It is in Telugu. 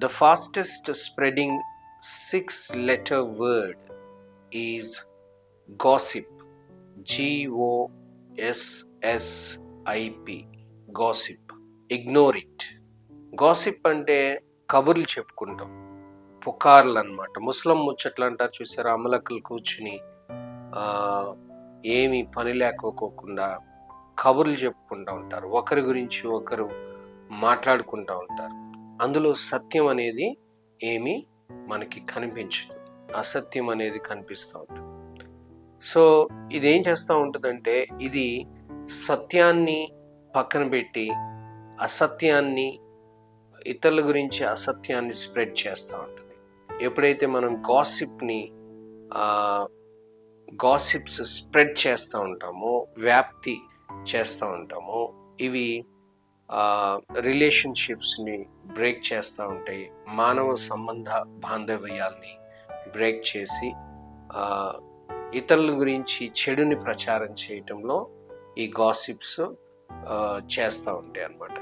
The fastest spreading 6-letter word is gossip. GOSSIP. Gossip. Ignore it. Gossip అంటే కబుర్లు చెప్పుకుంటాం, పుకార్లు అనమాట. ముస్లిం ముచ్చట్లు అంటారు చూసారా, అమలకులు కూర్చుని ఏమి పని లేకపోకుండా కబుర్లు చెప్పుకుంటూ ఉంటారు, ఒకరి గురించి ఒకరు మాట్లాడుకుంటూ ఉంటారు. అందులో సత్యం అనేది ఏమీ మనకి కనిపించదు, అసత్యం అనేది కనిపిస్తూ ఉంటుంది. సో ఇదేం చేస్తూ ఉంటుందంటే, ఇది సత్యాన్ని పక్కన పెట్టి అసత్యాన్ని, ఇతరుల గురించి అసత్యాన్ని స్ప్రెడ్ చేస్తూ ఉంటుంది. ఎప్పుడైతే మనం గాసిప్స్ స్ప్రెడ్ చేస్తూ ఉంటామో, వ్యాప్తి చేస్తూ ఉంటామో, ఇవి రిలేషన్షిప్స్ని బ్రేక్ చేస్తూ ఉంటాయి. మానవ సంబంధ బాంధవ్యాల్ని బ్రేక్ చేసి ఇతరుల గురించి చెడుని ప్రచారం చేయటంలో ఈ గాసిప్స్ చేస్తూ ఉంటాయి అన్నమాట.